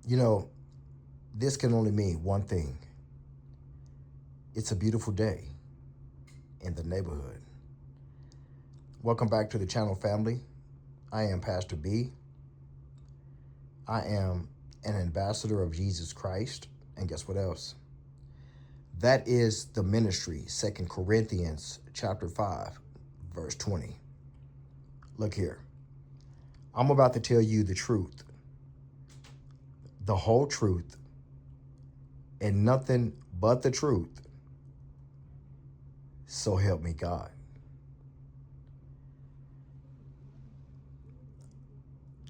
You know, this can only mean one thing. It's a beautiful day in the neighborhood. Welcome back to the channel, family. I am Pastor B. I am an ambassador of Jesus Christ. And guess what else? That is the ministry, 2 Corinthians chapter 5, verse 20. Look here. I'm about to tell you the truth, the whole truth, and nothing but the truth. So help me God.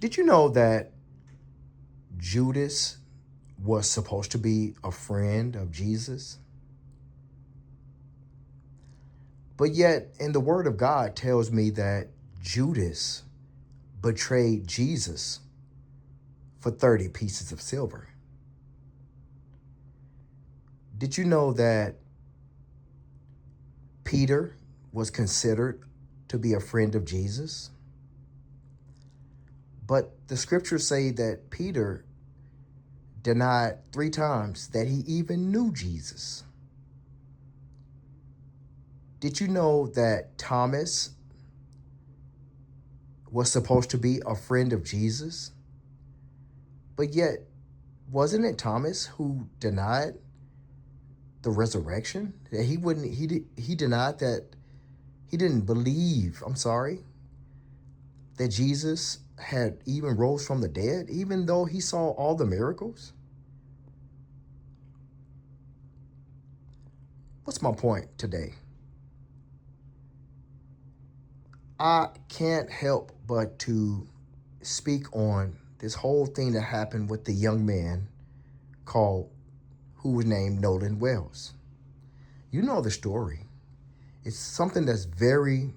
Did you know that Judas was supposed to be a friend of Jesus? But yet, in the Word of God tells me that Judas betrayed Jesus for 30 pieces of silver. Did you know that Peter was considered to be a friend of Jesus? But the scriptures say that Peter denied 3 times that he even knew Jesus. Did you know that Thomas was supposed to be a friend of Jesus? But yet, wasn't it Thomas who denied the resurrection? That he denied that he didn't believe, that Jesus had even rose from the dead, even though he saw all the miracles? What's my point today? I can't help but to speak on this whole thing that happened with the young man who was named Nolan Wells. You know the story. It's something that's very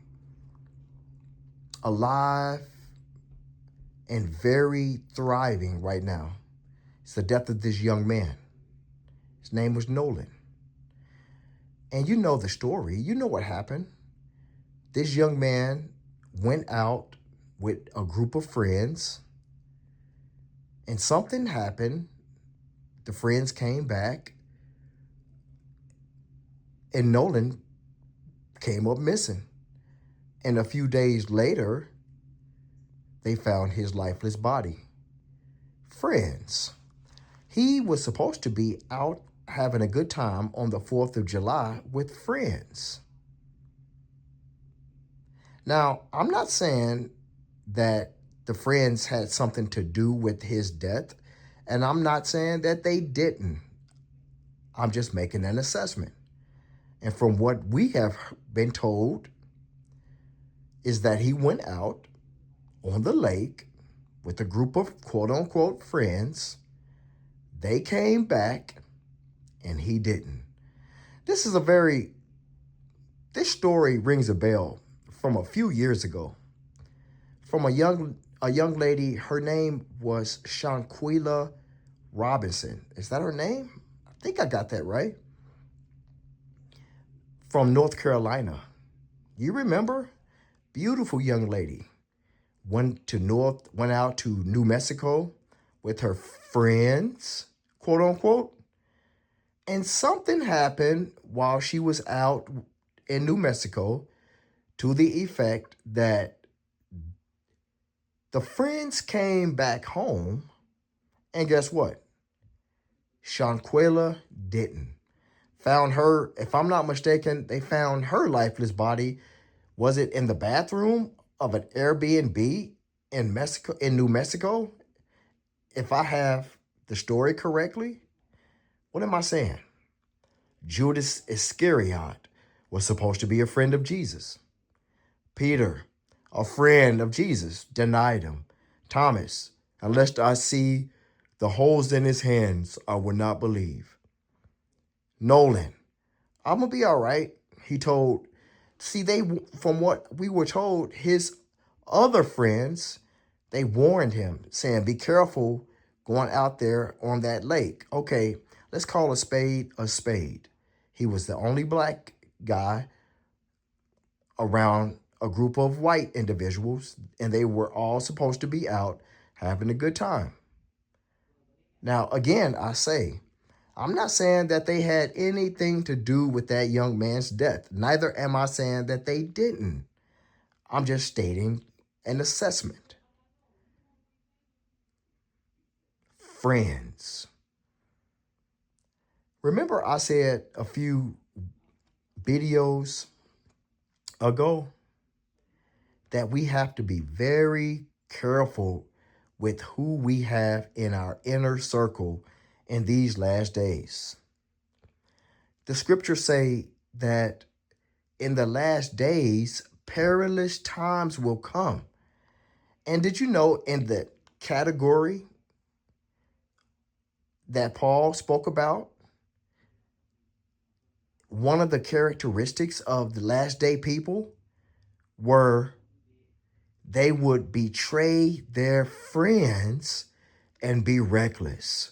alive and very thriving right now. It's the death of this young man. His name was Nolan. And you know the story. You know what happened. This young man went out with a group of friends, and something happened. The friends came back, and Nolan came up missing. And a few days later, they found his lifeless body. Friends. He was supposed to be out having a good time on the 4th of July with friends. Now, I'm not saying that the friends had something to do with his death, and I'm not saying that they didn't. I'm just making an assessment. And from what we have been told is that he went out on the lake with a group of quote unquote friends. They came back and he didn't. This story rings a bell from a few years ago, from a young lady. Her name was Shanquella Robinson. Is that her name? I think I got that right. From North Carolina. You remember? Beautiful young lady. Went out to New Mexico with her friends, quote unquote. And something happened while she was out in New Mexico to the effect that the friends came back home, and guess what? Shanquella didn't. Found her, if I'm not mistaken, they found her lifeless body. Was it in the bathroom of an Airbnb in New Mexico? If I have the story correctly, what am I saying? Judas Iscariot was supposed to be a friend of Jesus. Peter, a friend of Jesus, denied him. Thomas, unless I see the holes in his hands, I will not believe. Nolan, I'm going to be all right. He told, from what we were told, his other friends, they warned him, saying, be careful going out there on that lake. Okay, let's call a spade a spade. He was the only black guy around a group of white individuals, and they were all supposed to be out having a good time. Now, again, I say, I'm not saying that they had anything to do with that young man's death. Neither am I saying that they didn't. I'm just stating an assessment. Friends. Remember, I said a few videos ago that we have to be very careful with who we have in our inner circle in these last days. The scriptures say that in the last days, perilous times will come. And did you know in the category that Paul spoke about, one of the characteristics of the last day people were they would betray their friends and be reckless.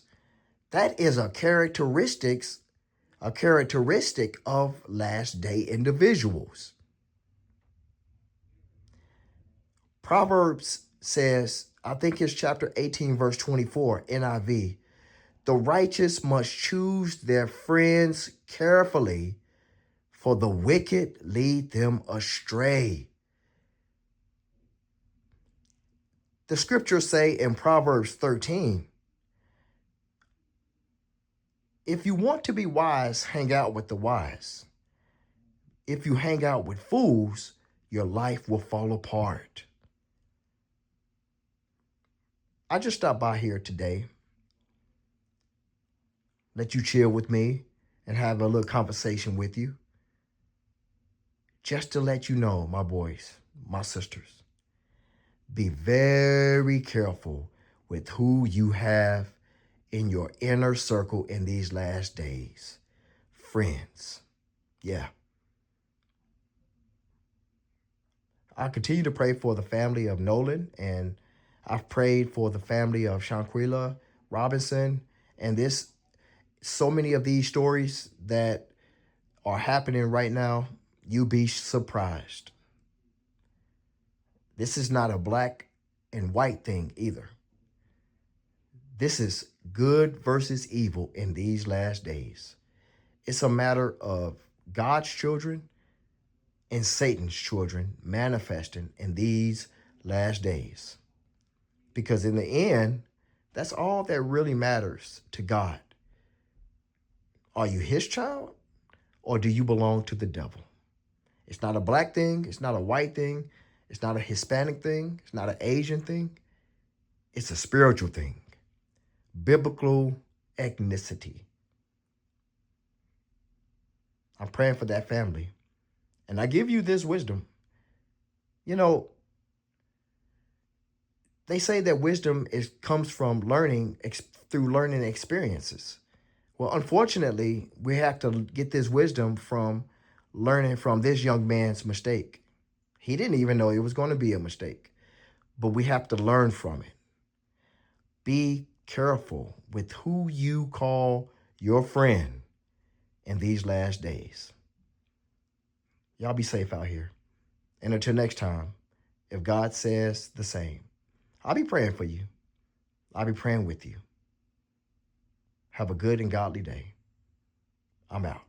That is a characteristic of last day individuals. Proverbs says, I think it's chapter 18, verse 24, NIV, the righteous must choose their friends carefully, for the wicked lead them astray. The scriptures say in Proverbs 13, if you want to be wise, hang out with the wise. If you hang out with fools, your life will fall apart. I just stopped by here today, let you chill with me and have a little conversation with you. Just to let you know, my boys, my sisters, be very careful with who you have in your inner circle in these last days. Friends. Yeah. I continue to pray for the family of Nolan, and I've prayed for the family of Shanquilla Robinson, and this so many of these stories that are happening right now, you be surprised. This is not a black and white thing either. This is good versus evil in these last days. It's a matter of God's children and Satan's children manifesting in these last days. Because in the end, that's all that really matters to God. Are you his child or do you belong to the devil? It's not a black thing. It's not a white thing. It's not a Hispanic thing. It's not an Asian thing. It's a spiritual thing. Biblical ethnicity. I'm praying for that family. And I give you this wisdom. You know, they say that wisdom comes from learning through learning experiences. Well, unfortunately, we have to get this wisdom from learning from this young man's mistake. He didn't even know it was going to be a mistake, but we have to learn from it. Be careful with who you call your friend in these last days. Y'all be safe out here. And until next time, if God says the same, I'll be praying for you. I'll be praying with you. Have a good and godly day. I'm out.